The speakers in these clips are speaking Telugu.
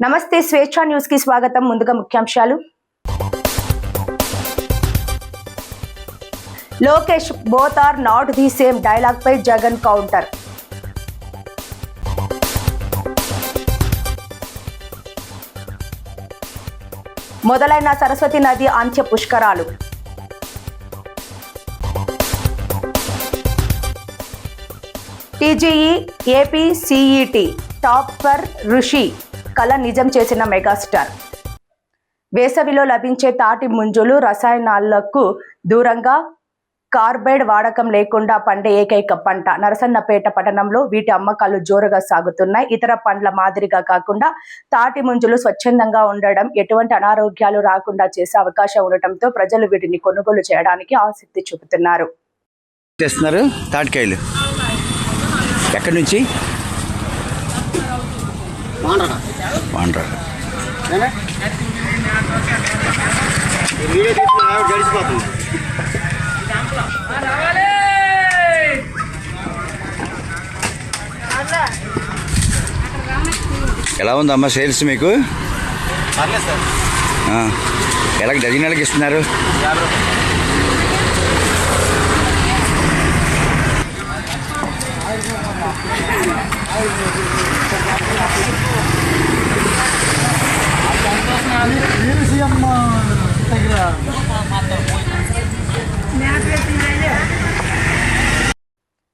నమస్తే స్వేచ్ఛ న్యూస్ కి స్వాగతం. ముందుగా ముఖ్యాంశాలు. Lokesh both are not the same dialogue పై జగన్ కౌంటర్. మొదలైన సరస్వతి నది అంత్య పుష్కరాలు. టీజీఈ ఏపీ సిఈటి టాపర్ ఋషి కళ నిజం చేసిన మెగాస్టార్. వేసవిలో లభించే తాటి ముంజులు రసాయనాలకు దూరంగా కార్బైడ్ వాడకం లేకుండా పండే ఏకైక పంట. నరసన్నపేట పట్టణంలో వీటి అమ్మకాలు జోరుగా సాగుతున్నాయి. ఇతర పండ్ల మాదిరిగా కాకుండా తాటి ముంజులు స్వచ్ఛందంగా ఉండడం ఎటువంటి అనారోగ్యాలు రాకుండా చేసే అవకాశం ఉండటంతో ప్రజలు వీటిని కొనుగోలు చేయడానికి ఆసక్తి చూపుతున్నారు. తాటికాయలు ఎక్కడి నుంచి? ఎలా ఉందమ్మా సేల్స్ మీకు? ఎలా డజన్ నెలకి ఇస్తున్నారు?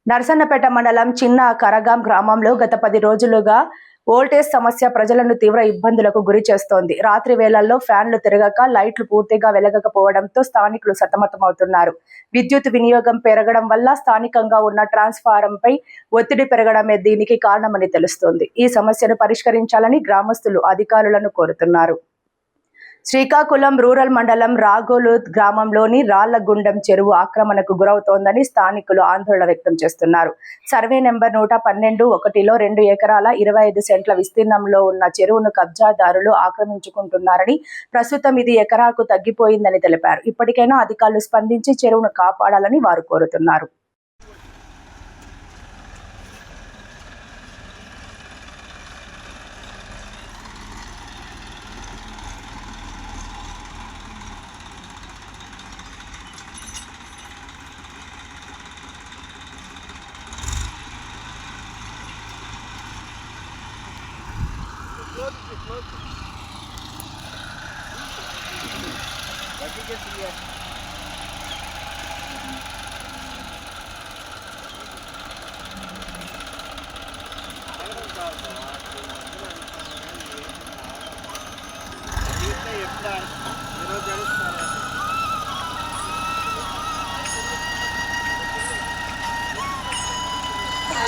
నరసన్నపేట మండలం చిన్న కరగాం గ్రామంలో గత 10 రోజులుగా వోల్టేజ్ సమస్య ప్రజలను తీవ్ర ఇబ్బందులకు గురి చేస్తోంది. రాత్రి వేళల్లో ఫ్యాన్లు తిరగక లైట్లు పూర్తిగా వెలగకపోవడంతో స్థానికులు సతమతమవుతున్నారు. విద్యుత్ వినియోగం పెరగడం వల్ల స్థానికంగా ఉన్న ట్రాన్స్ఫారంపై ఒత్తిడి పెరగడమే దీనికి కారణమని తెలుస్తోంది. ఈ సమస్యను పరిష్కరించాలని గ్రామస్తులు అధికారులను కోరుతున్నారు. శ్రీకాకుళం రూరల్ మండలం రాగోలు గ్రామంలోని రాళ్లగుండం చెరువు ఆక్రమణకు గురవుతోందని స్థానికులు ఆందోళన వ్యక్తం చేస్తున్నారు. సర్వే నెంబర్ 112-1లో 2 ఎకరాల 25 సెంట్ల విస్తీర్ణంలో ఉన్న చెరువును కబ్జాదారులు ఆక్రమించుకుంటున్నారని, ప్రస్తుతం ఇది ఎకరాకు తగ్గిపోయిందని తెలిపారు. ఇప్పటికైనా అధికారులు స్పందించి చెరువును కాపాడాలని వారు కోరుతున్నారు.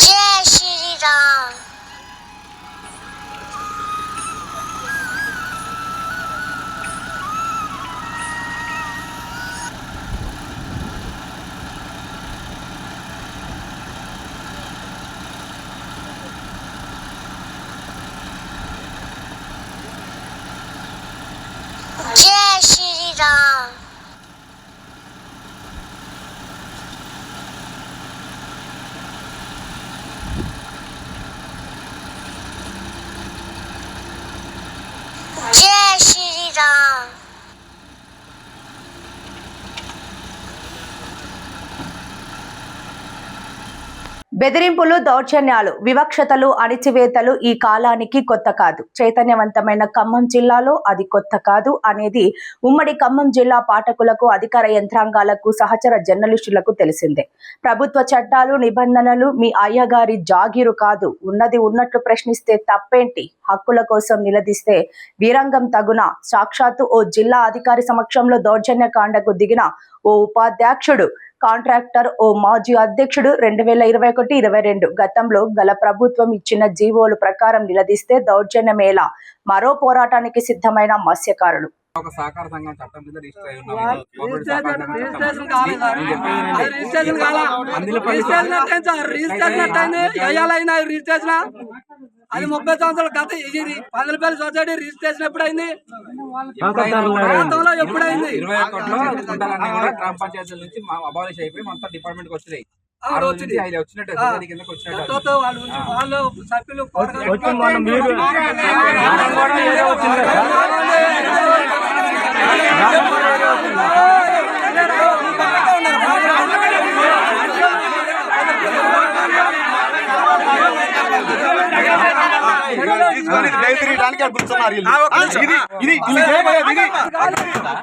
जय श्री राम. जय श्री राम. जय श्री राम. బెదిరింపులు, దౌర్జన్యాలు, వివక్షతలు, అణిచివేతలు ఈ కాలానికి కొత్త కాదు. చైతన్యవంతమైన ఖమ్మం జిల్లాలో అది కొత్త కాదు అనేది ఉమ్మడి ఖమ్మం జిల్లా పాఠకులకు, అధికార యంత్రాంగాలకు, సహచర జర్నలిస్టులకు తెలిసిందే. ప్రభుత్వ చట్టాలు, నిబంధనలు మీ అయ్యగారి జాగీరు కాదు. ఉన్నది ఉన్నట్లు ప్రశ్నిస్తే తప్పేంటి? హక్కుల కోసం నిలదీస్తే వీరంగం తగున. సాక్షాత్తు ఓ జిల్లా అధికారి సమక్షంలో దౌర్జన్యకాండకు దిగిన ఓ ఉపాధ్యక్షుడు, కాంట్రాక్టర్, ఓ మాజీ అధ్యక్షుడు 2021-22 గతంలో గల ప్రభుత్వం ఇచ్చిన జీవోలు ప్రకారం నిలదీస్తే దౌర్జన్యమేలా? మరో పోరాటానికి సిద్ధమైన మత్స్యకారులు. ఒక సహకార సంఘం చట్టం కింద రిజిస్టర్ అయి ఉన్నాం. అది 30 సంవత్సరాల గత ఇది 10 రూపాయల సొసైటీ రిజిస్ట్రేషన్ ఎప్పుడైంది? ఎప్పుడైంది? 21లో గ్రామ పంచాయతీల నుంచి అబాలిష్ అయిపోయి మొత్తం డిపార్ట్మెంట్కి వచ్చినాయి. ఆవిడ వచ్చింది. ఎంతో వాళ్ళు సభ్యులు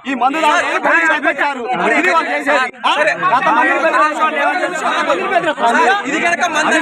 ఈ మందు ఇది కనుక మంది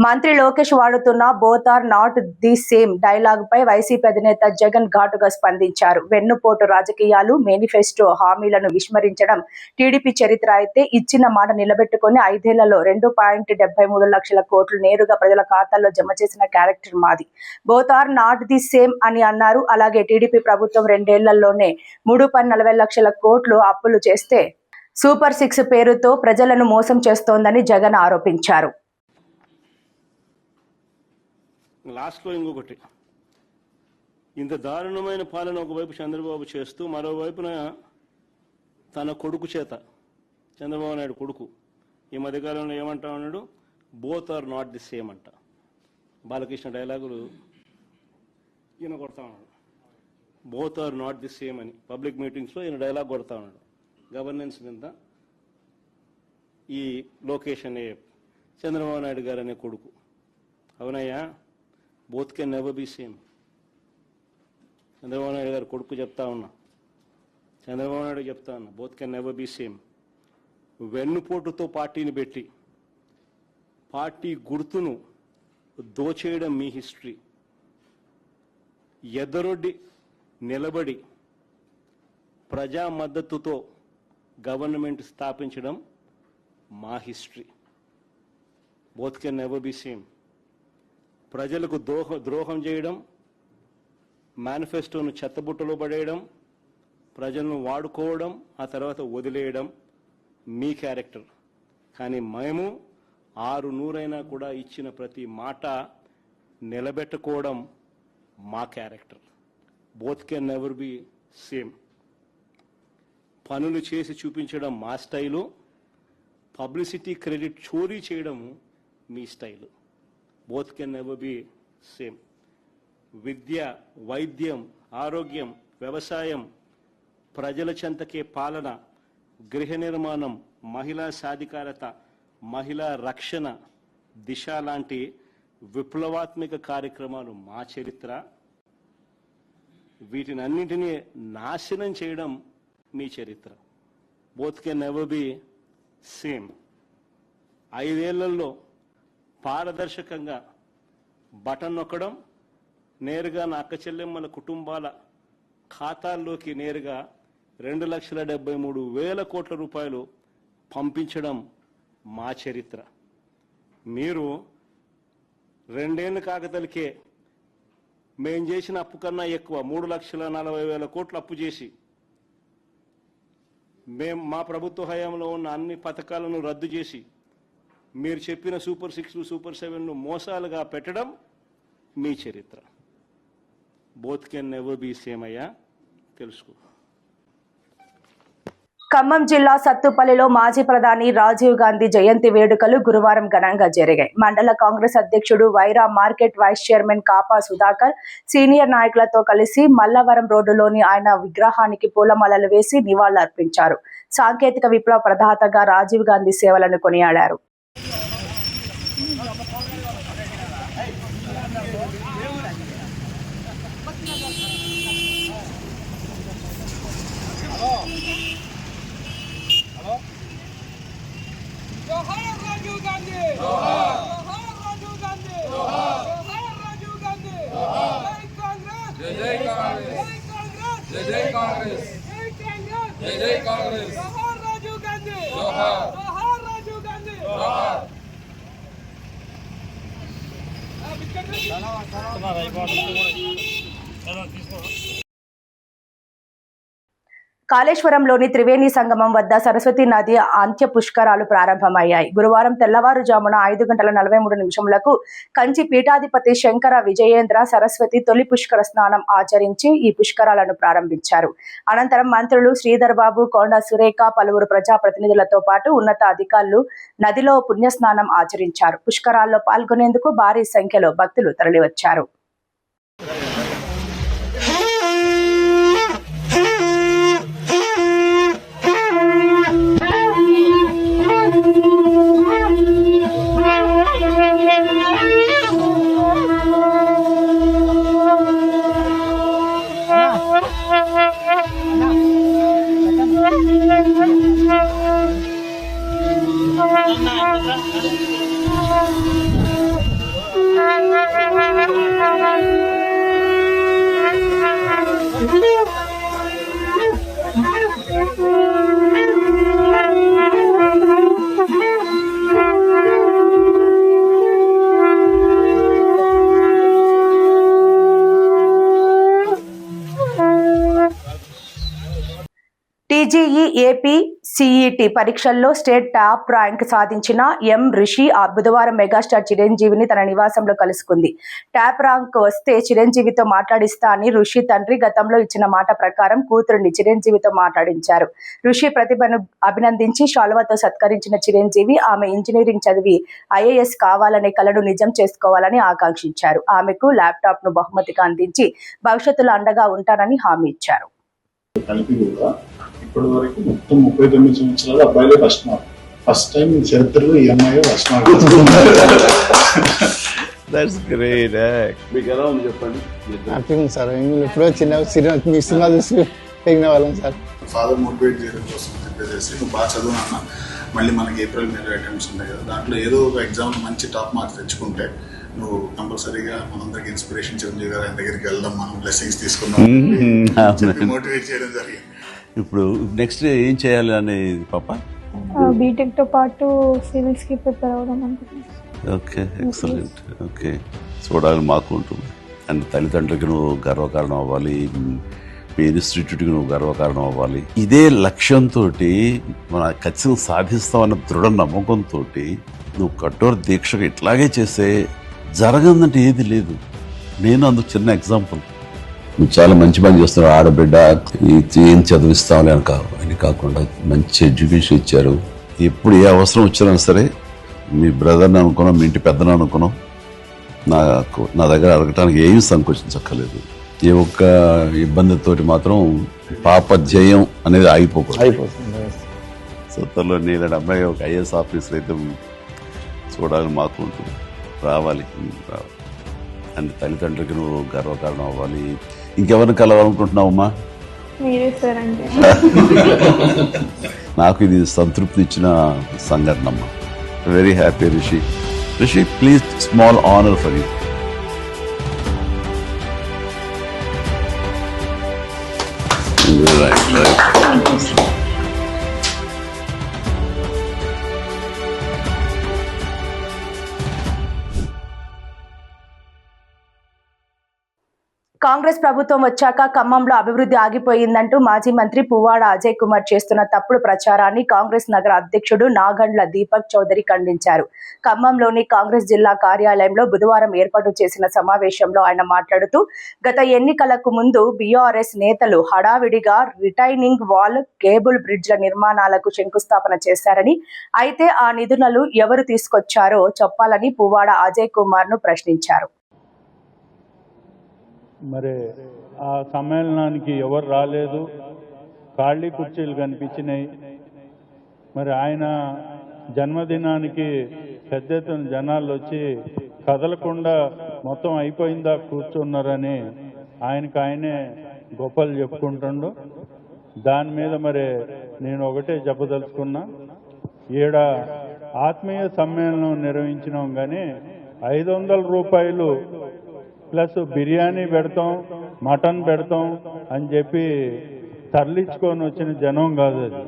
మంత్రి లోకేష్ వాడుతున్న both are not the same dialogue పై వైసీపీ అధినేత జగన్ ఘాటుగా స్పందించారు. వెన్నుపోటు రాజకీయాలు, మేనిఫెస్టో హామీలను విస్మరించడం టీడీపీ చరిత్ర అయితే ఇచ్చిన మాట నిలబెట్టుకుని 5 ఏళ్లలో 2.73 లక్షల కోట్లు నేరుగా ప్రజల ఖాతాల్లో జమ చేసిన క్యారెక్టర్ మాది. Both are not the same అని అన్నారు. అలాగే టీడీపీ ప్రభుత్వం 2 ఏళ్లలోనే 3.40 లక్షల కోట్లు అప్పులు చేస్తే సూపర్ 6 పేరుతో ప్రజలను మోసం చేస్తోందని జగన్ ఆరోపించారు. లాస్ట్లో ఇంకొకటి, ఇంత దారుణమైన పాలన ఒకవైపు చంద్రబాబు చేస్తూ మరోవైపున తన కొడుకు చేత, చంద్రబాబు నాయుడు కొడుకు ఈ మధ్యకాలంలో ఏమంటా ఉన్నాడు, both are not the same అంట. బాలకృష్ణ డైలాగులు ఈయన కొడతా ఉన్నాడు, both are not the same అని పబ్లిక్ మీటింగ్స్లో ఈయన డైలాగ్ కొడతా ఉన్నాడు. గవర్నెన్స్ మీద ఈ లోకేష్ అనే చంద్రబాబు నాయుడు గారు అనే కొడుకు. అవునయ్యా, both can never be same. Chandrababu Naidu garu కొడుకు చెప్తా ఉన్నా, చంద్రబాబు నాయుడు చెప్తా ఉన్నా, both can never be same. వెన్నుపోటుతో పార్టీని పెట్టి పార్టీ గుర్తును దోచేయడం మీ హిస్టరీ. ఎదరొడ్డి నిలబడి ప్రజా మద్దతుతో గవర్నమెంట్ స్థాపించడం మా history. Both can never be same. ప్రజలకు ద్రోహం చేయడం, మేనిఫెస్టోను చెత్తబుట్టలో పడేయడం, ప్రజలను వాడుకోవడం, ఆ తర్వాత వదిలేయడం మీ క్యారెక్టర్. కానీ మేము 600 కూడా ఇచ్చిన ప్రతి మాట నిలబెట్టుకోవడం మా character. Both can never be same. పనులు చేసి చూపించడం మా స్టైలు, పబ్లిసిటీ క్రెడిట్ చోరీ చేయడం మీ style. Both can never be same. విద్య, వైద్యం, ఆరోగ్యం, వ్యవసాయం, ప్రజల చెంతకే పాలన, గృహ నిర్మాణం, మహిళా సాధికారత, మహిళా రక్షణ, దిశ లాంటి విప్లవాత్మక కార్యక్రమాలు మా చరిత్ర. వీటినన్నింటినీ నాశనం చేయడం మీ చరిత్ర. Both can never be same. 5 ఏళ్లలో పారదర్శకంగా బటన్ నొక్కడం, నేరుగా నా అక్క చెల్లెమ్మల కుటుంబాల ఖాతాల్లోకి నేరుగా 2,73,000 కోట్ల రూపాయలు పంపించడం మా చరిత్ర. మీరు 2 ఏళ్ళు కాకతలికే మేం చేసిన అప్పు కన్నా ఎక్కువ 3,40,000 కోట్లు అప్పు చేసి మా ప్రభుత్వ హయాంలో ఉన్న అన్ని పథకాలను రద్దు చేసి మీరు చెప్పిన సూపర్ 6, సూపర్ 7ను మోసాలుగా పెట్టడం మీ చరిత్ర. Both can never be same అయ్యా, తెలుసుకో. ఖమ్మం జిల్లా సత్తుపల్లిలో మాజీ ప్రధాని రాజీవ్ గాంధీ జయంతి వేడుకలు గురువారం ఘనంగా జరిగాయి. మండల కాంగ్రెస్ అధ్యక్షుడు Wyra market vice chairman Kapa Sudhakar senior నాయకులతో కలిసి మల్లవరం రోడ్డులోని ఆయన విగ్రహానికి పూలమాలలు వేసి నివాళులర్పించారు. సాంకేతిక విప్లవ ప్రదాతగా రాజీవ్ గాంధీ సేవలను కొనియాడారు. जोहार राजीव गांधी जोहार राजीव गांधी जोहार राजीव गांधी जय कांग्रेस जय कांग्रेस जय कांग्रेस जय कांग्रेस जय कांग्रेस जोहार राजीव गांधी जोहार राजीव गांधी जोहार కాళేశ్వరంలోని త్రివేణి సంగమం వద్ద సరస్వతి నది అంత్య పుష్కరాలు ప్రారంభమయ్యాయి. గురువారం తెల్లవారుజామున 5:43 కంచి పీఠాధిపతి శంకర విజయేంద్ర సరస్వతి తొలి పుష్కర స్నానం ఆచరించి ఈ పుష్కరాలను ప్రారంభించారు. అనంతరం మంత్రులు శ్రీధర్ బాబు, కొండ సురేఖ, పలువురు ప్రజాప్రతినిధులతో పాటు ఉన్నత అధికారులు నదిలో పుణ్యస్నానం ఆచరించారు. పుష్కరాల్లో పాల్గొనేందుకు భారీ సంఖ్యలో భక్తులు తరలివచ్చారు. టీజీఈ ఏపీ సిఈటి పరీక్షల్లో స్టేట్ టాప్ ర్యాంక్ సాధించిన ఎం రిషి బుధవారం మెగాస్టార్ చిరంజీవిని తన నివాసంలో కలుసుకుంది. టాప్ ర్యాంక్ వస్తే చిరంజీవితో మాట్లాడిస్తా అని ఋషి తండ్రి గతంలో ఇచ్చిన మాట ప్రకారం కూతురుని చిరంజీవితో మాట్లాడించారు. ఋషి ప్రతిభను అభినందించి శాలువాతో సత్కరించిన చిరంజీవి ఆమె ఇంజనీరింగ్ చదివి ఐఏఎస్ కావాలనే కలను నిజం చేసుకోవాలని ఆకాంక్షించారు. ఆమెకు ల్యాప్టాప్ ను బహుమతిగా అందించి భవిష్యత్తులో అండగా ఉంటానని హామీ ఇచ్చారు. ఇప్పటి వరకు మొత్తం 39 సంవత్సరాలు అబ్బాయిలే ఫస్ట్ టైం చరిత్రలో ఈ అమ్మాయి ఫస్ట్ మార్క్. మీకు ఎలా ఉంది చెప్పండి. హ్యాపీగా సార్ ఎప్పుడో చిన్న మీ సినిమా చూసి పెరిగిన వాళ్ళం సార్. ఫాదర్ మోటివేట్ చేయడం కోసం చెప్పేసి నువ్వు బాగా చదువు అన్న, మళ్ళీ మనకి ఏప్రిల్ మే అటెంప్ట్స్ ఉంటాయి కదా, దాంట్లో ఏదో ఒక ఎగ్జామ్ మంచి టాప్ మార్క్స్ తెచ్చుకుంటే నువ్వు కంపల్సరీగా మనందరికి ఇన్స్పిరేషన్ చిరంజీవి గారు ఆయన దగ్గరికి వెళ్దాం, మనం బ్లెస్సింగ్స్ తీసుకుందాం మోటివేట్ చేయడం జరిగింది. ఇప్పుడు నెక్స్ట్ ఏం చేయాలి అనేది పాప? బీటెక్ తో పాటు సివిల్స్ కి ప్రిపేర్ అవ్వడం అనుకుంటున్నాను. Okay, excellent. ఓకే, చూడాలని మాకు ఉంటుంది. అండ్ తల్లిదండ్రులకి నువ్వు గర్వకారణం అవ్వాలి, మీ ఇన్స్టిట్యూట్కి నువ్వు గర్వకారణం అవ్వాలి. ఇదే లక్ష్యంతో మన ఖచ్చితంగా సాధిస్తామన్న దృఢ నమ్మకంతో నువ్వు కఠోర దీక్షగా ఇట్లాగే చేస్తే జరగదంటే ఏది లేదు. నేను అందుకు చిన్న ఎగ్జాంపుల్. నువ్వు చాలా మంచి పని చేస్తున్నావు. ఆడబిడ్డ ఏం చదివిస్తామని అని కాకుండా మంచి ఎడ్యుకేషన్ ఇచ్చారు. ఎప్పుడు ఏ అవసరం వచ్చినా సరే మీ బ్రదర్ని అనుకున్నాం, మీ ఇంటి పెద్దను అనుకున్నాం, నా దగ్గర అడగటానికి ఏమీ సంకోచించక్కర్లేదు. ఏ ఒక్క ఇబ్బందితోటి మాత్రం పాప ధ్యేయం అనేది అయిపోతుంది. సొంతలో నీళ్ళ అమ్మాయి ఒక ఐఏఎస్ ఆఫీసర్ అయితే చూడాలని మాకు ఉంటుంది. రావాలి. అండ్ తల్లిదండ్రులకి నువ్వు గర్వకారణం అవ్వాలి. ఇంకెవరిని కలవాలనుకుంటున్నావమ్మా? మీరే సార్ అంటే నాకు ఇది సంతృప్తి ఇచ్చిన సంఘటన అమ్మా. Very happy Rishi. Rishi, please small honour for you. Congress ప్రభుత్వం వచ్చాక ఖమ్మంలో అభివృద్ధి ఆగిపోయిందంటూ మాజీ మంత్రి పువ్వాడ అజయ్ కుమార్ చేస్తున్న తప్పుడు ప్రచారాన్ని కాంగ్రెస్ నగర అధ్యక్షుడు నాగండ్ల దీపక్ చౌదరి ఖండించారు. ఖమ్మంలోని కాంగ్రెస్ జిల్లా కార్యాలయంలో బుధవారం ఏర్పాటు చేసిన సమావేశంలో ఆయన మాట్లాడుతూ, గత ఎన్నికలకు ముందు బీఆర్ఎస్ నేతలు హడావిడిగా రిటైనింగ్ వాల్, కేబుల్ బ్రిడ్జ్ల నిర్మాణాలకు శంకుస్థాపన చేశారని, అయితే ఆ నిధులను ఎవరు తీసుకొచ్చారో చెప్పాలని పువ్వాడ అజయ్ కుమార్ ను ప్రశ్నించారు. మరి ఆ సమ్మేళనానికి ఎవరు రాలేదు, ఖాళీ కుర్చీలు కనిపించినాయి. మరి ఆయన జన్మదినానికి పెద్ద ఎత్తున జనాలు వచ్చి కదలకుండా మొత్తం అయిపోయిందా కూర్చున్నారని ఆయనే గొప్పలు చెప్పుకుంటుండు. దాని మీద మరి నేను ఒకటే చెప్పదలుచుకున్నా, ఈడ ఆత్మీయ సమ్మేళనం నిర్వహించినాం కానీ 500 రూపాయలు ప్లస్ బిర్యానీ పెడతాం, మటన్ పెడతాం అని చెప్పి తరలించుకొని వచ్చిన జనం కాదు. అది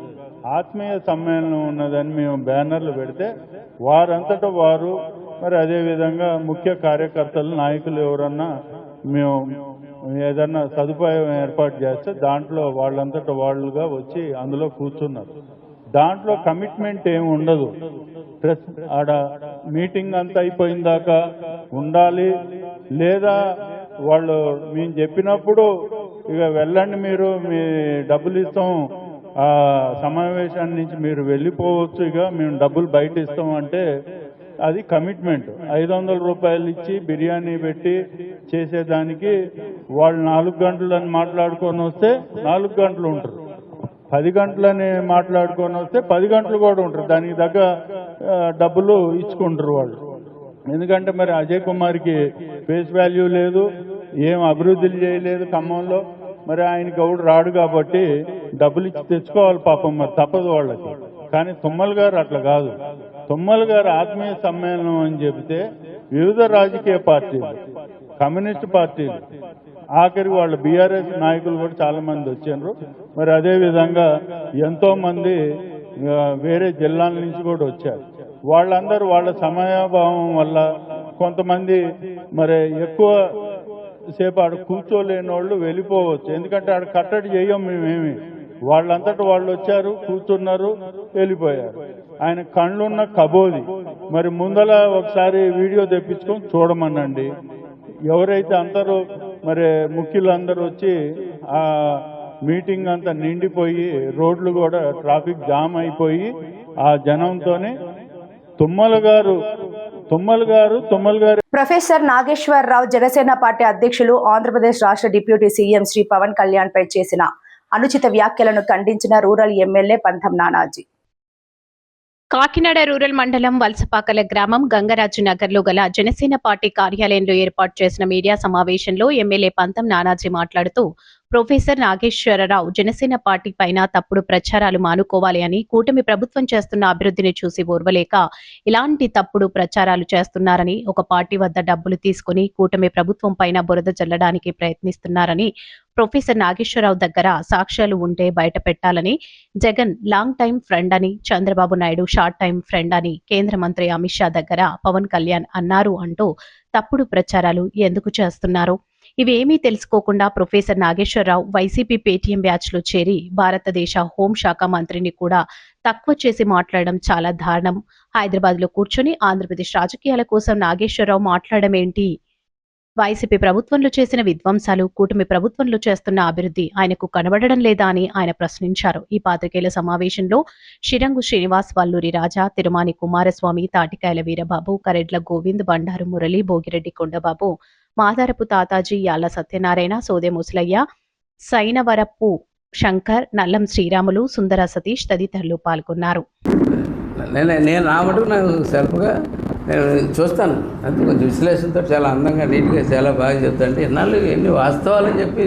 ఆత్మీయ సమ్మేళనం ఉన్నదని మేము బ్యానర్లు పెడితే వారంతటా వారు, మరి అదేవిధంగా ముఖ్య కార్యకర్తలు, నాయకులు ఎవరన్నా మేము ఏదన్నా సదుపాయం ఏర్పాటు చేస్తే దాంట్లో వాళ్ళంతటా వాళ్ళుగా వచ్చి అందులో కూర్చున్నారు. దాంట్లో కమిట్మెంట్ ఏమి ఉండదు. ఆడ మీటింగ్ అంతా అయిపోయిన దాకా ఉండాలి, లేదా వాళ్ళు మేము చెప్పినప్పుడు ఇక వెళ్ళండి, మీరు మీ డబ్బులు ఇస్తాం, ఆ సమావేశాన్ని నుంచి మీరు వెళ్ళిపోవచ్చు, ఇక మేము డబ్బులు బయట ఇస్తాం అంటే అది కమిట్మెంట్. 500 రూపాయలు ఇచ్చి బిర్యానీ పెట్టి చేసేదానికి వాళ్ళు 4 గంటలని మాట్లాడుకొని వస్తే 4 గంటలు ఉంటారు, 10 గంటలని మాట్లాడుకొని వస్తే 10 గంటలు కూడా ఉంటారు. దానికి తగ్గ డబ్బులు ఇచ్చుకుంటారు వాళ్ళు. ఎందుకంటే మరి అజయ్ కుమార్కి ఫేస్ వాల్యూ లేదు, ఏం అభివృద్ధులు చేయలేదు ఖమ్మంలో. మరి ఆయనకి ఎవడు రాడు కాబట్టి డబ్బులు ఇచ్చి తెచ్చుకోవాలి పాపం, మరి తప్పదు వాళ్ళకి. కానీ తుమ్మల గారు అట్లా కాదు. తుమ్మల గారు ఆత్మీయ సమ్మేళనం అని చెబితే వివిధ రాజకీయ పార్టీలు, కమ్యూనిస్ట్ పార్టీలు, ఆఖరికి వాళ్ళ బీఆర్ఎస్ నాయకులు కూడా చాలా మంది వచ్చారు. మరి అదేవిధంగా ఎంతో మంది వేరే జిల్లాల నుంచి కూడా వచ్చారు. వాళ్ళందరూ వాళ్ళ సమయాభావం వల్ల కొంతమంది మరి ఎక్కువ సేపు ఆడ కూర్చోలేని వాళ్ళు వెళ్ళిపోవచ్చు. ఎందుకంటే ఆడ కట్టడి చేయం మేమేమి. వాళ్ళంతటా వాళ్ళు వచ్చారు, కూర్చున్నారు, వెళ్ళిపోయారు. ఆయన కళ్ళున్న కబోది. మరి ముందల ఒకసారి వీడియో తెప్పించుకొని చూడమనండి. ఎవరైతే అందరూ మరి ముఖ్యులందరూ వచ్చి ఆ మీటింగ్ అంతా నిండిపోయి రోడ్లు కూడా ట్రాఫిక్ జామ్ అయిపోయి ఆ జనంతోనే తుమ్మల గారు. ప్రొఫెసర్ నాగేశ్వరరావు జనసేన పార్టీ అధ్యక్షులు, ఆంధ్రప్రదేశ్ రాష్ట్ర డిప్యూటీ సీఎం శ్రీ పవన్ కళ్యాణ్ పై చేసిన అనుచిత వ్యాఖ్యలను ఖండించిన రూరల్ ఎమ్మెల్యే పంతం నానాజీ. కాకినాడ రూరల్ మండలం వలసపాకల గ్రామం గంగరాజు నగర్లో గల జనసేన పార్టీ కార్యాలయంలో ఏర్పాటు చేసిన మీడియా సమావేశంలో ఎమ్మెల్యే పంతం నానాజీ మాట్లాడుతూ, ప్రొఫెసర్ నాగేశ్వరరావు జనసేన పార్టీ పైన తప్పుడు ప్రచారాలు మానుకోవాలి అని, కూటమి ప్రభుత్వం చేస్తున్న అభివృద్ధిని చూసి ఓర్వలేక ఇలాంటి తప్పుడు ప్రచారాలు చేస్తున్నారని, ఒక పార్టీ వద్ద డబ్బులు తీసుకుని కూటమి ప్రభుత్వం పైన బురద జల్లడానికి ప్రయత్నిస్తున్నారని, ప్రొఫెసర్ నాగేశ్వరరావు దగ్గర సాక్ష్యాలు ఉంటే బయట పెట్టాలని, జగన్ లాంగ్ టైం ఫ్రెండ్ అని, Chandrababu Naidu short time friend అని కేంద్ర మంత్రి అమిత్ షా దగ్గర పవన్ కళ్యాణ్ అన్నారు అంటూ తప్పుడు ప్రచారాలు ఎందుకు చేస్తున్నారు? ఇవేమీ తెలుసుకోకుండా professor Nageswara Rao YCP Paytm batch లో చేరి భారతదేశ హోంశాఖ మంత్రిని కూడా తక్కువ చేసి మాట్లాడడం చాలా దారుణం. హైదరాబాద్ లో కూర్చొని ఆంధ్రప్రదేశ్ రాజకీయాల కోసం నాగేశ్వరరావు మాట్లాడడం ఏంటి? వైసీపీ ప్రభుత్వంలో చేసిన విధ్వంసాలు, కూటమి ప్రభుత్వంలో చేస్తున్న అభివృద్ధి ఆయనకు కనబడడం లేదా అని ఆయన ప్రశ్నించారు. ఈ పాత్రికేయుల సమావేశంలో షిరంగు శ్రీనివాస్, వల్లూరి రాజా, తిరుమాని కుమారస్వామి, తాటికాయల వీరబాబు, కరెడ్ల గోవింద్, బండారు మురళి, భోగిరెడ్డి కొండబాబు, మాదారపు తాతాజీ, యాళ్ల సత్యనారాయణ, సోదే ముసలయ్య, సైనవరపు శంకర్, నల్లం శ్రీరాములు, సుందర సతీష్ తదితరులు పాల్గొన్నారు. నేను నా మటుకు నాకు సెల్ఫ్గా నేను చూస్తాను, అంతే కొంచెం విశ్లేషణతో చాలా అందంగా నీట్గా చాలా బాగా చెప్తాంటే ఎన్నాళ్ళు ఎన్ని వాస్తవాలని చెప్పి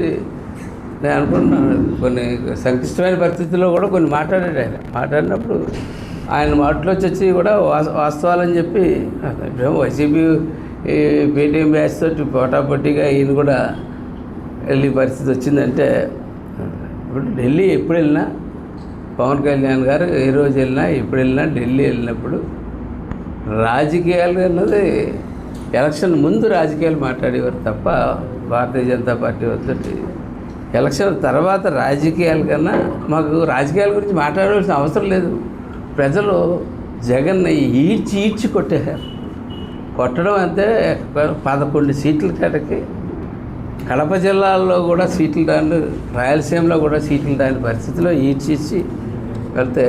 నేను అనుకుంటున్నాను. కొన్ని సంక్లిష్టమైన పరిస్థితుల్లో కూడా కొన్ని మాట్లాడాడు. ఆయన మాట్లాడినప్పుడు ఆయన మాటలోకి వచ్చి కూడా వాస్తవాలని చెప్పి ఇప్పుడేమో వైసీపీ పేటీఎం బ్యాచ్ తోటి పోటాపోటీగా ఈయన కూడా వెళ్ళే పరిస్థితి వచ్చిందంటే, ఇప్పుడు ఢిల్లీ ఎప్పుడు వెళ్ళినా పవన్ కళ్యాణ్ గారు ఏ రోజు వెళ్ళినా ఎప్పుడు వెళ్ళినా ఢిల్లీ వెళ్ళినప్పుడు రాజకీయాలు అన్నది ఎలక్షన్ ముందు రాజకీయాలు మాట్లాడేవారు తప్ప భారతీయ జనతా పార్టీ వద్దటి ఎలక్షన్ తర్వాత రాజకీయాల కన్నా మాకు రాజకీయాల గురించి మాట్లాడవలసిన అవసరం లేదు. ప్రజలు జగన్ని ఈడ్చి కొట్టేశారు. కొట్టడం అంతే 11 సీట్ల కాటకి కడప జిల్లాల్లో కూడా సీట్లు రాని, రాయలసీమలో కూడా సీట్లు రాని పరిస్థితిలో ఈడ్చి వెళ్తే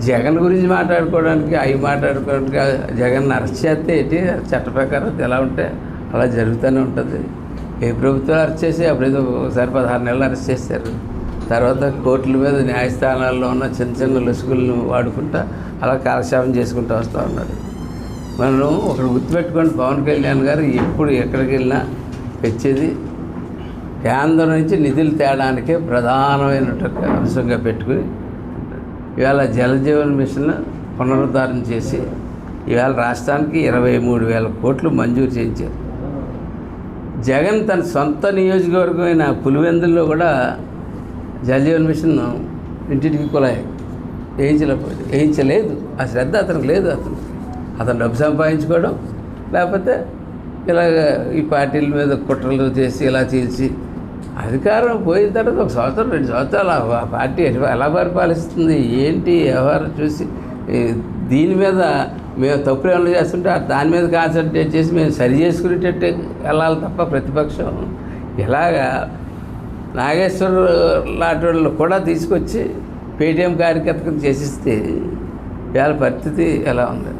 జగన్ గురించి మాట్లాడుకోవడానికి అవి మాట్లాడుకోవడానికి జగన్ అరెస్ట్ చేస్తే ఏంటి చట్ట ప్రకారం ఎలా ఉంటే అలా జరుగుతూనే ఉంటుంది. ఏ ప్రభుత్వం అరెస్ట్ చేసి అప్పుడేదో ఒకసారి 16 నెలలు అరెస్ట్ చేశారు. తర్వాత కోర్టుల మీద న్యాయస్థానాల్లో ఉన్న చిన్న లొసుగులను వాడుకుంటా అలా కాలక్షేపం చేసుకుంటూ వస్తూ ఉన్నాడు. మనం ఒకటి గుర్తుపెట్టుకోండి, పవన్ కళ్యాణ్ గారు ఎప్పుడు ఎక్కడికి వెళ్ళినా తెచ్చేది కేంద్రం నుంచి నిధులు తేడానికే ప్రధానమైన అంశంగా పెట్టుకుని ఇవాళ జలజీవన్ మిషన్ పునరుద్ధరణ చేసి ఇవాళ రాష్ట్రానికి 23,000 కోట్లు మంజూరు చేయించారు. జగన్ తన సొంత నియోజకవర్గమైన పులివెందుల్లో కూడా జలజీవన్ మిషన్ ఇంటింటికి కుళాయి వేయించలేదు. ఆ శ్రద్ధ అతనికి లేదు. అతను డబ్బు సంపాదించుకోవడం, లేకపోతే ఇలాగ ఈ పార్టీల మీద కుట్రలు చేసి ఇలా చేసి అధికారం పోయిన తర్వాత 1 సంవత్సరం 2 సంవత్సరాలు ఆ పార్టీ ఎలా పరిపాలిస్తుంది ఏంటి వ్యవహారం చూసి దీని మీద మేము తప్పులు ఏమైనా చేస్తుంటే దాని మీద కాన్సన్ట్రేట్ చేసి మేము సరి చేసుకునేటట్టు వెళ్ళాలి తప్ప ప్రతిపక్షం ఇలాగా నాగేశ్వర లాంటి వాళ్ళు కూడా తీసుకొచ్చి పేటీఎం కార్యకర్తలు చేసిస్తే ఇవాళ పరిస్థితి ఎలా ఉంది.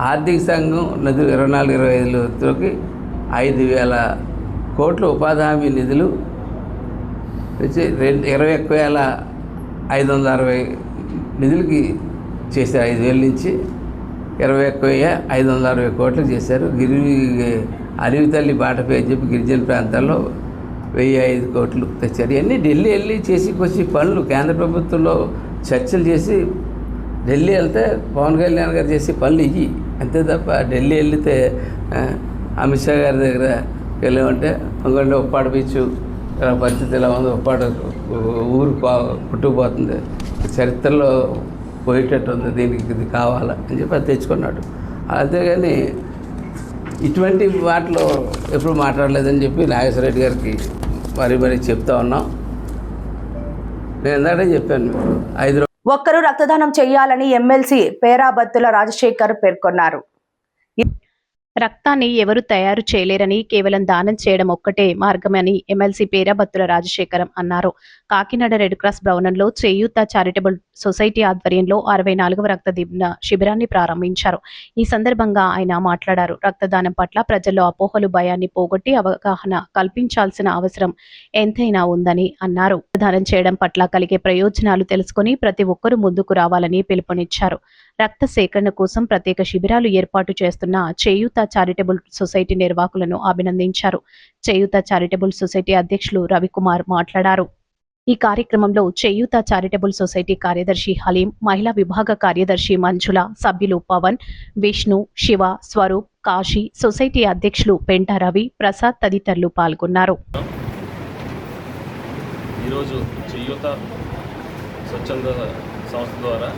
ఆర్థిక సంఘం నిధులు 24-25లోకి 5,000 కోట్ల ఉపాధి హామీ నిధులు వచ్చి 21,560 నిధులకి చేశారు. 5,000 నుంచి 21,560 కోట్లు చేశారు. అడవి తల్లి బాటపై అని చెప్పి గిరిజన ప్రాంతాల్లో 1,005 కోట్లు తెచ్చారు. ఇవన్నీ ఢిల్లీ వెళ్ళి చేసి పనులు కేంద్ర ప్రభుత్వంలో చర్చలు చేసి ఢిల్లీ వెళ్తే పవన్ కళ్యాణ్ గారు చేసే పనులు ఇవి అంతే తప్ప ఢిల్లీ వెళ్తే అమిత్ షా గారి దగ్గర వెళ్ళామంటే ఇంకొంటే ఉప్పాడ బీచ్ పరిస్థితి ఎలా ఉంది, ఉప్పాడ ఊరు పుట్టుకుపోతుంది, చరిత్రలో పోయేటట్టు ఉంది, దీనికి ఇది కావాలని చెప్పి అది తెచ్చుకున్నాడు. అంతేగాని ఇటువంటి వాటిలో ఎప్పుడు మాట్లాడలేదని చెప్పి నాగేశ్వర రెడ్డి గారికి మరీ చెప్తా ఉన్నాం. నేను ఇందాకే చెప్పాను 5 ఒక్కరు రక్తదానం చేయాలని ఎమ్మెల్సీ పేరాబత్తుల రాజశేఖర్ పేర్కొన్నారు. రక్తాన్ని ఎవరు తయారు చేయలేరని కేవలం దానం చేయడం ఒక్కటే మార్గమని ఎమ్మెల్సీ పేరాబత్తుల రాజశేఖరం అన్నారు. కాకినాడ రెడ్ క్రాస్ భవనంలో చేయూత చారిటబుల్ సొసైటీ ఆధ్వర్యంలో 64వ రక్తదాన శిబిరాన్ని ప్రారంభించారు. ఈ సందర్భంగా ఆయన మాట్లాడారు. రక్తదానం పట్ల ప్రజల్లో అపోహలు, భయాన్ని పోగొట్టి అవగాహన కల్పించాల్సిన అవసరం ఎంతైనా ఉందని అన్నారు. రక్తదానం చేయడం పట్ల కలిగే ప్రయోజనాలు తెలుసుకుని ప్రతి ఒక్కరూ ముందుకు రావాలని పిలుపునిచ్చారు. రక్త సేకరణ కోసం ప్రత్యేక శిబిరాలు ఏర్పాటు చేస్తున్న చేయూత చారిటబుల్ సొసైటీ నిర్వాహకులను అభినందించారు. చేయూత చారిటబుల్ సొసైటీ అధ్యక్షులు రవికుమార్ మాట్లాడారు. ఈ కార్యక్రమంలో చేయూత చారిటబుల్ సొసైటీ కార్యదర్శి హలీం, మహిళా విభాగ కార్యదర్శి మంజుల, సభ్యులు పవన్, విష్ణు, శివ, స్వరూప్, కాశీ, సొసైటీ అధ్యక్షులు పెంట రవి, ప్రసాద్ తదితరులు పాల్గొన్నారు. ఈరోజు చేయూత స్వచ్ఛంద సంస్థ ద్వారా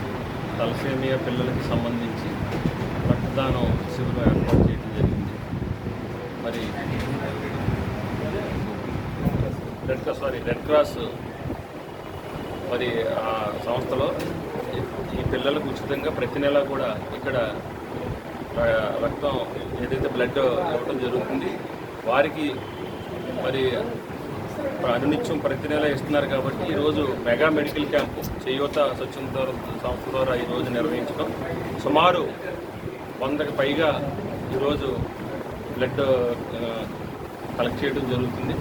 తలసేమియా పిల్లలకి సంబంధించి రక్తదానం శిబిరం ఏర్పాటు చేయడం జరిగింది. మరి రెడ్ క్రాస్ మరి ఆ సంస్థలో ఈ పిల్లలకు ఉచితంగా ప్రతి నెల కూడా ఇక్కడ రక్తం ఏదైతే బ్లడ్ ఇవ్వడం జరుగుతుంది. వారికి మరి అనునిత్యం ప్రతి నెల ఇస్తున్నారు కాబట్టి ఈరోజు మెగా మెడికల్ క్యాంపు చేయూత స్వచ్ఛంద సంస్థ ద్వారా ఈరోజు నిర్వహించడం, సుమారు 100కి పైగా ఈరోజు బ్లడ్ కలెక్ట్ చేయడం జరుగుతుంది.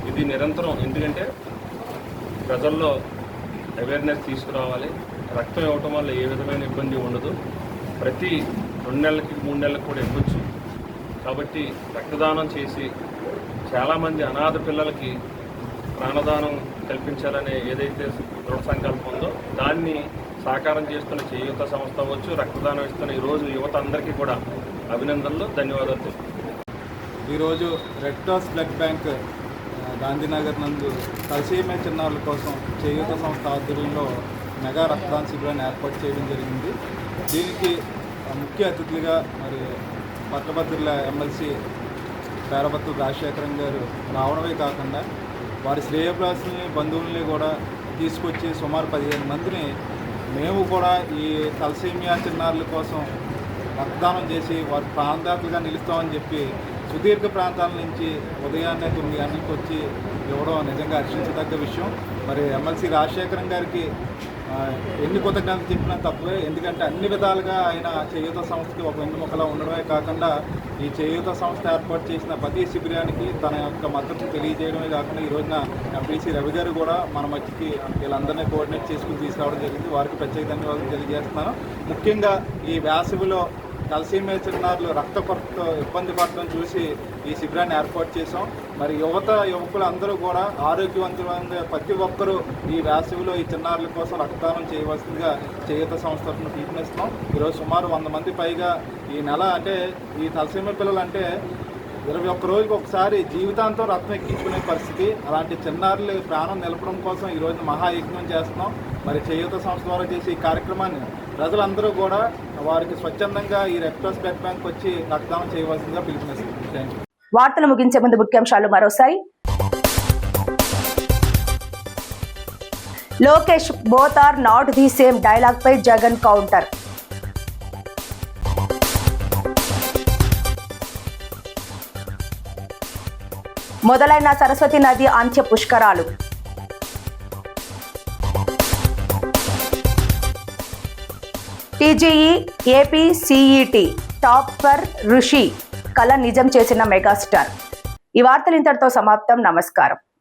ఇది నిరంతరం, ఎందుకంటే ప్రజల్లో అవేర్నెస్ తీసుకురావాలి. రక్తం ఇవ్వటం వల్ల ఏ విధమైన ఇబ్బంది ఉండదు. ప్రతి 2 నెలలకి 3 నెలలకు కూడా ఇవ్వచ్చు. కాబట్టి రక్తదానం చేసి చాలామంది అనాథ పిల్లలకి ప్రాణదానం కల్పించాలనే ఏదైతే దృఢ సంకల్పం ఉందో దాన్ని సాకారం చేస్తున్న చేయూత సంస్థ అవ్వచ్చు, రక్తదానం ఇస్తున్న ఈరోజు యువత అందరికీ కూడా అభినందనలు, ధన్యవాదాలు. ఈరోజు red cross blood bank Gandhinagar నందు తలసేమియా చిన్నారుల కోసం చేయూత సంస్థ ఆధ్వర్యంలో మెగా రక్తదాన శిబిరాన్ని ఏర్పాటు చేయడం జరిగింది. దీనికి ముఖ్య అతిథులుగా మరి పట్టభద్రుల ఎమ్మెల్సీ పేరబత్తు రాజశేఖరం గారు రావడమే కాకుండా వారి శ్రేయభిలాషుల్ని బంధువుల్ని కూడా తీసుకొచ్చి సుమారు 15 మందిని మేము కూడా ఈ తలసేమియా చిన్నారుల కోసం రక్తదానం చేసి వారి ప్రాణదాతలుగా నిలుస్తామని చెప్పి సుదీర్ఘ ప్రాంతాల నుంచి ఉదయాన్నే 9 గంటలకు వచ్చి ఇవ్వడం నిజంగా హర్షించదగ్గ విషయం. మరి ఎమ్మెల్సీ రాజశేఖరం గారికి ఎన్ని కృతజ్ఞతలు చెప్పినా తక్కువే. ఎందుకంటే అన్ని విధాలుగా ఆయన చేయూత సంస్థకి ఒక వెన్నుముకలా ఉండడమే కాకుండా ఈ చేయూత సంస్థ ఏర్పాటు చేసిన ప్రతి శిబిరానికి తన యొక్క మద్దతు తెలియజేయడమే కాకుండా ఈ రోజున ఎంపీసీ రవి గారు కూడా మన మధ్యకి వీళ్ళందరినీ కోఆర్డినేట్ చేసుకుని తీసుకురావడం జరిగింది. వారికి ప్రత్యేక ధన్యవాదాలు తెలియజేస్తున్నాను. ముఖ్యంగా ఈ వేసవిలో తలసేమియా చిన్నారులు రక్త కొరతతో ఇబ్బంది పడడం చూసి ఈ శిబిరాన్ని ఏర్పాటు చేసాం. మరి యువకులు అందరూ కూడా ఆరోగ్యవంతులంగా ప్రతి ఒక్కరూ ఈ వేసవిలో ఈ చిన్నారుల కోసం రక్తదానం చేయవలసిందిగా చేయూత సంస్థ తరఫున పిలుపునిస్తున్నాం. ఈరోజు సుమారు 100 మంది పైగా ఈ నెల అంటే ఈ తలసేమియా పిల్లలు అంటే 21 రోజుకి ఒకసారి జీవితాంతం రక్తం ఎక్కించుకునే పరిస్థితి. అలాంటి చిన్నారులు ప్రాణం నిలపడం కోసం ఈరోజు మహాయజ్ఞం చేస్తున్నాం. మరి చేయూత సంస్థ ద్వారా చేసే ఈ కార్యక్రమాన్ని ప్రజలందరూ కూడా వారికి స్వచ్ఛందంగా ఈ రెడ్ క్రాస్ బ్లడ్ బ్యాంక్ వచ్చి రక్తదానం చేయవలసిందిగా పిలుపునిస్తుంది. Thank you. వార్తలు ముగించే ముందు ముఖ్యాంశాలు మరోసారి. Lokesh both are not the same dialogue పై జగన్ కౌంటర్. మొదలైన సరస్వతి నది అంత్య పుష్కరాలు. టీజీఈ ఏపీ సిఈటి టాపర్ ఋషి కళ నిజం చేసిన మెగాస్టార్. ఈ వార్తలు ఇంతటితో సమాప్తం. నమస్కారం.